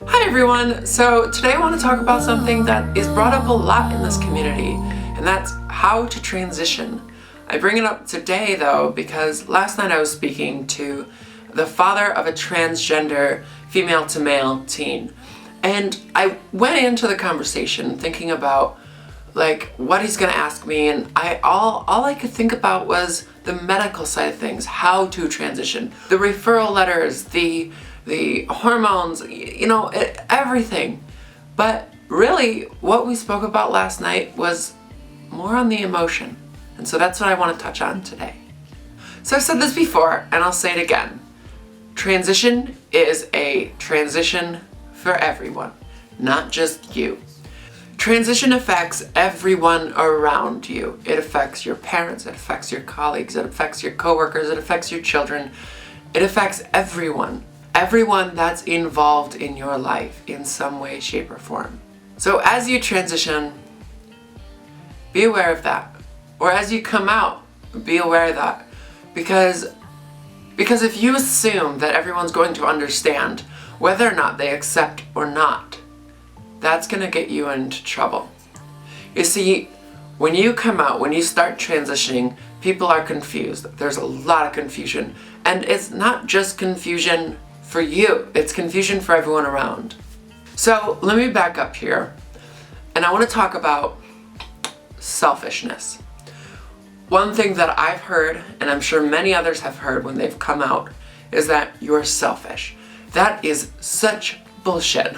Hi everyone! So today I want to talk about something that is brought up a lot in this community, and that's how to transition. I bring it up today though because last night I was speaking to the father of a transgender female to male teen, and I went into the conversation thinking about like what he's gonna ask me, and all I could think about was the medical side of things, how to transition, the referral letters, the hormones, everything. But really, what we spoke about last night was more on the emotion. And so that's what I want to touch on today. So I've said this before, and I'll say it again. Transition is a transition for everyone, not just you. Transition affects everyone around you. It affects your parents, it affects your colleagues, it affects your coworkers, it affects your children. It affects everyone. Everyone that's involved in your life in some way, shape, or form. So as you transition, be aware of that. Or as you come out, be aware of that. Because if you assume that everyone's going to understand whether or not they accept or not, that's going to get you into trouble. You see, when you come out, when you start transitioning, people are confused. There's a lot of confusion. And it's not just confusion for you, it's confusion for everyone around. So let me back up here, and I want to talk about selfishness. One thing that I've heard, and I'm sure many others have heard when they've come out, is that you're selfish. That is such bullshit.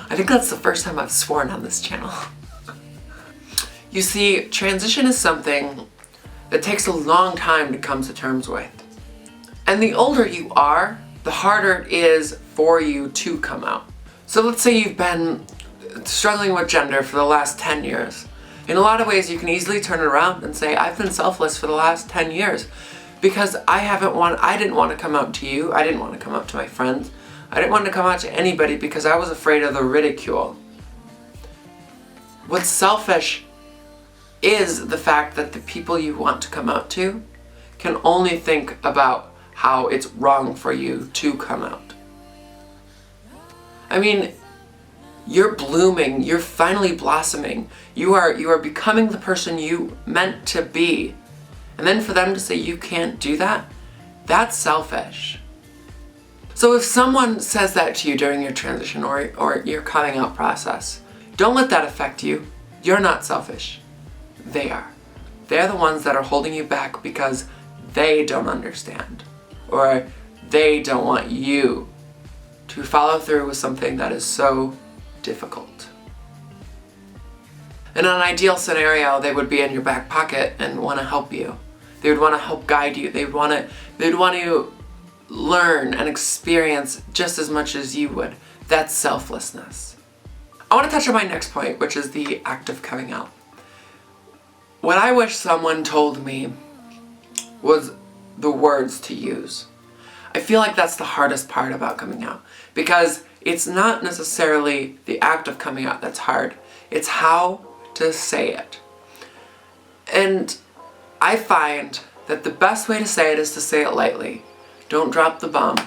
I think that's the first time I've sworn on this channel. You see, transition is something that takes a long time to come to terms with. And the older you are, the harder it is for you to come out. So let's say you've been struggling with gender for the last 10 years. In a lot of ways, you can easily turn it around and say, I've been selfless for the last 10 years because I didn't want to come out to you. I didn't want to come out to my friends. I didn't want to come out to anybody because I was afraid of the ridicule. What's selfish is the fact that the people you want to come out to can only think about how it's wrong for you to come out. I mean, you're blooming, you're finally blossoming, you are becoming the person you meant to be. And then for them to say you can't do that, that's selfish. So if someone says that to you during your transition or your coming out process, don't let that affect you. You're not selfish. They are. They're the ones that are holding you back because they don't understand, or they don't want you to follow through with something that is so difficult. In an ideal scenario, they would be in your back pocket and want to help you. They would want to help guide you. They'd want to learn and experience just as much as you would. That's selflessness. I want to touch on my next point, which is the act of coming out. What I wish someone told me was the words to use. I feel like that's the hardest part about coming out, because it's not necessarily the act of coming out that's hard. It's how to say it. And I find that the best way to say it is to say it lightly. Don't drop the bomb.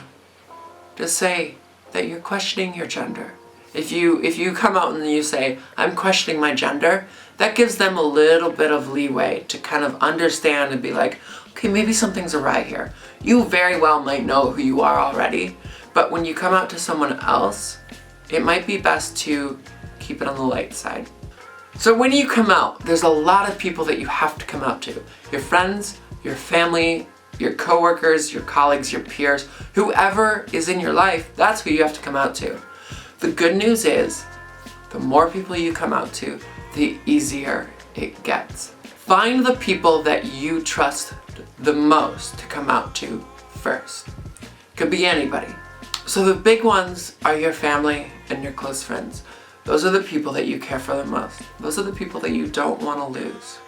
Just say that you're questioning your gender. If you come out and you say, I'm questioning my gender, that gives them a little bit of leeway to kind of understand and be like, okay, maybe something's awry here. You very well might know who you are already, but when you come out to someone else, it might be best to keep it on the light side. So when you come out, there's a lot of people that you have to come out to. Your friends, your family, your coworkers, your colleagues, your peers, whoever is in your life, that's who you have to come out to. The good news is, the more people you come out to, the easier it gets. Find the people that you trust the most to come out to first. Could be anybody. So the big ones are your family and your close friends. Those are the people that you care for the most. Those are the people that you don't want to lose.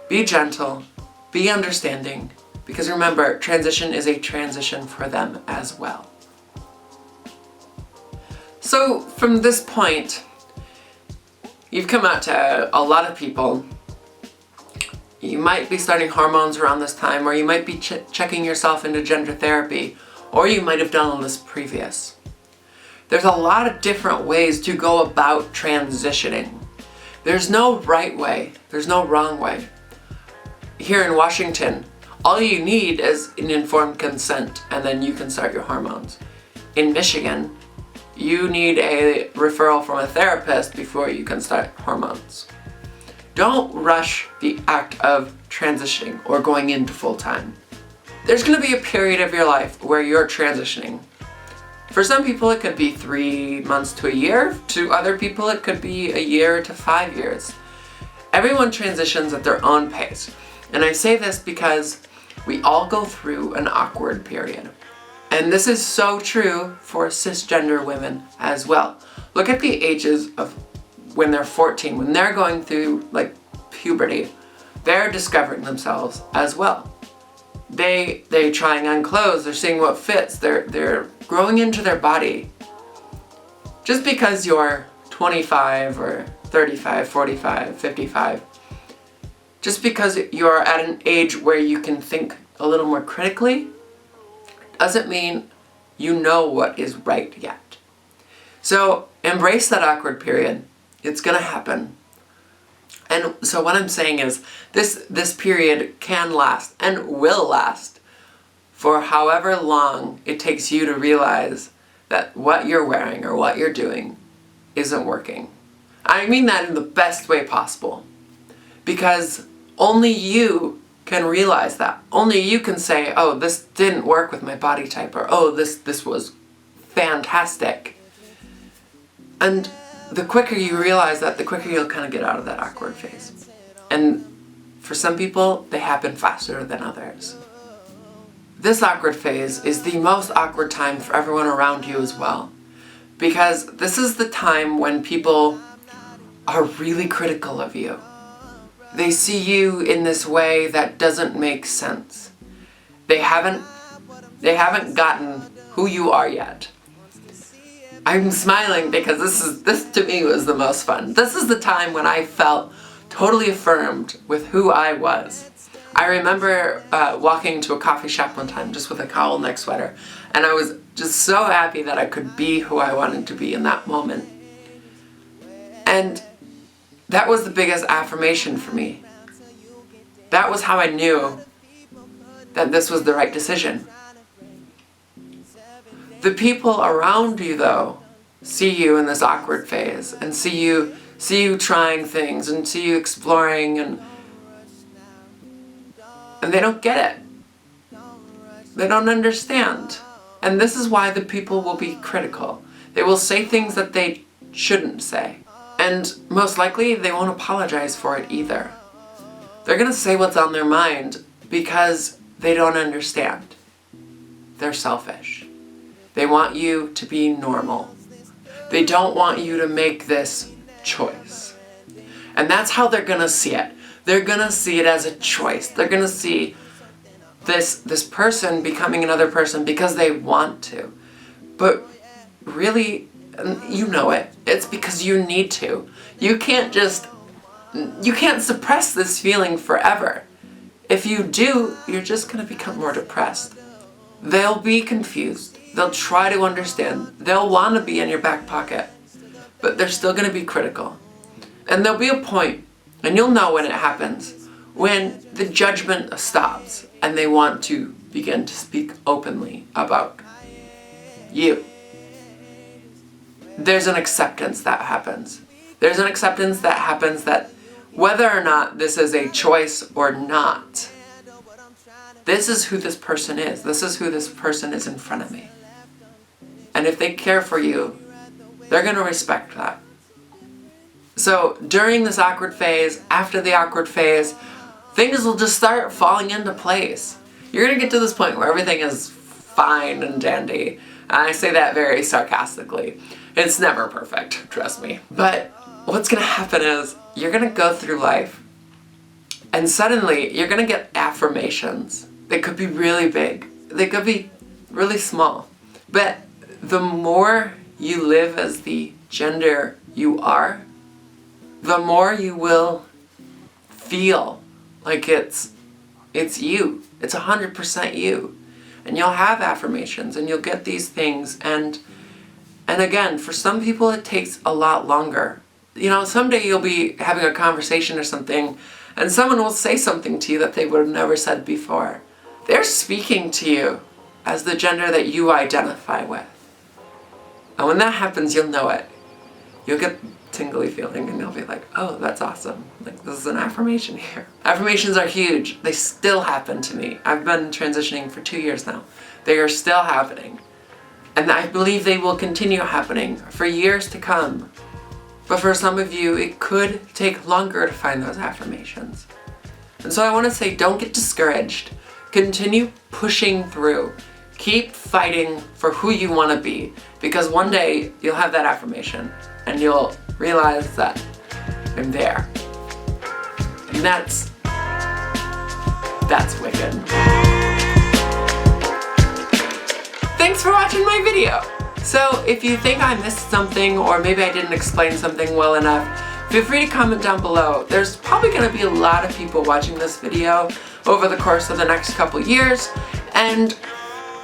Be gentle, be understanding, because remember, transition is a transition for them as well. So from this point, you've come out to a lot of people. You might be starting hormones around this time, or you might be checking yourself into gender therapy, or you might have done this previous. There's a lot of different ways to go about transitioning. There's no right way, there's no wrong way. Here in Washington, all you need is an informed consent, and then you can start your hormones. In Michigan, you need a referral from a therapist before you can start hormones. Don't rush the act of transitioning or going into full-time. There's going to be a period of your life where you're transitioning. For some people it could be 3 months to a year. To other people it could be a year to 5 years. Everyone transitions at their own pace. And I say this because we all go through an awkward period. And this is so true for cisgender women as well. Look at the ages of when they're 14, when they're going through like puberty. They're discovering themselves as well. They're trying on clothes, they're seeing what fits, they're growing into their body. Just because you're 25 or 35, 45, 55, just because you're at an age where you can think a little more critically, doesn't mean you know what is right yet. So embrace that awkward period. It's gonna happen. And so what I'm saying is this period can last and will last for however long it takes you to realize that what you're wearing or what you're doing isn't working. I mean that in the best way possible, because only you can realize that. Only you can say, oh, this didn't work with my body type, or oh, this was fantastic. And the quicker you realize that, the quicker you'll kind of get out of that awkward phase. And for some people, they happen faster than others. This awkward phase is the most awkward time for everyone around you as well, because this is the time when people are really critical of you. They see you in this way that doesn't make sense. They haven't gotten who you are yet. I'm smiling because this to me was the most fun. This is the time when I felt totally affirmed with who I was. I remember walking to a coffee shop one time just with a cowl neck sweater, and I was just so happy that I could be who I wanted to be in that moment. And that was the biggest affirmation for me. That was how I knew that this was the right decision. The people around you, though, see you in this awkward phase and see you trying things and see you exploring, and they don't get it. They don't understand. And this is why the people will be critical. They will say things that they shouldn't say. And most likely they won't apologize for it either. They're gonna say what's on their mind because they don't understand. They're selfish. They want you to be normal. They don't want you to make this choice. And that's how they're gonna see it. They're gonna see it as a choice. They're gonna see this person becoming another person because they want to. But really, you know it. It's because you need to. You can't suppress this feeling forever. If you do, you're just gonna become more depressed. They'll be confused. They'll try to understand. They'll want to be in your back pocket, but they're still going to be critical. And there'll be a point, and you'll know when it happens, when the judgment stops and they want to begin to speak openly about you. There's an acceptance that happens. There's an acceptance that happens that whether or not this is a choice or not, this is who this person is. This is who this person is in front of me. And if they care for you, they're going to respect that. So during this awkward phase, after the awkward phase, things will just start falling into place. You're going to get to this point where everything is fine and dandy. And I say that very sarcastically. It's never perfect, trust me. But what's going to happen is you're going to go through life, and suddenly you're going to get affirmations. They could be really big. They could be really small. But the more you live as the gender you are, the more you will feel like it's you. It's 100% you. and you'll have affirmations and you'll get these things. And again, for some people it takes a lot longer. Someday you'll be having a conversation or something and someone will say something to you that they would have never said before. They're speaking to you as the gender that you identify with. And when that happens, you'll know it. You'll get tingly feeling and you'll be like, oh, that's awesome. Like, this is an affirmation here. Affirmations are huge. They still happen to me. I've been transitioning for 2 years now. They are still happening. And I believe they will continue happening for years to come. But for some of you, it could take longer to find those affirmations. And so I want to say, don't get discouraged. Continue pushing through. Keep fighting for who you want to be, because one day you'll have that affirmation and you'll realize that I'm there. And that's wicked. Thanks for watching my video. So if you think I missed something, or maybe I didn't explain something well enough, feel free to comment down below. There's probably going to be a lot of people watching this video over the course of the next couple years, and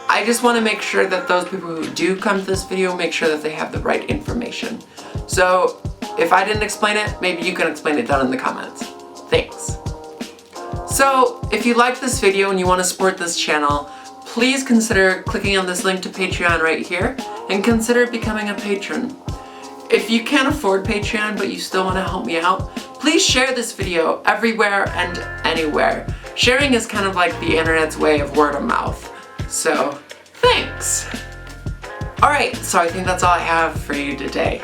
I just want to make sure that those people who do come to this video make sure that they have the right information. So if I didn't explain it, maybe you can explain it down in the comments. Thanks. So if you like this video and you want to support this channel, please consider clicking on this link to Patreon right here and consider becoming a patron. If you can't afford Patreon but you still want to help me out, please share this video everywhere and anywhere. Sharing is kind of like the internet's way of word of mouth. So, thanks! Alright, so I think that's all I have for you today.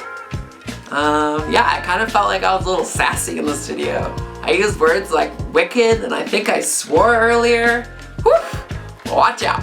Yeah, I kind of felt like I was a little sassy in this video. I used words like wicked, and I think I swore earlier. Whew! Watch out!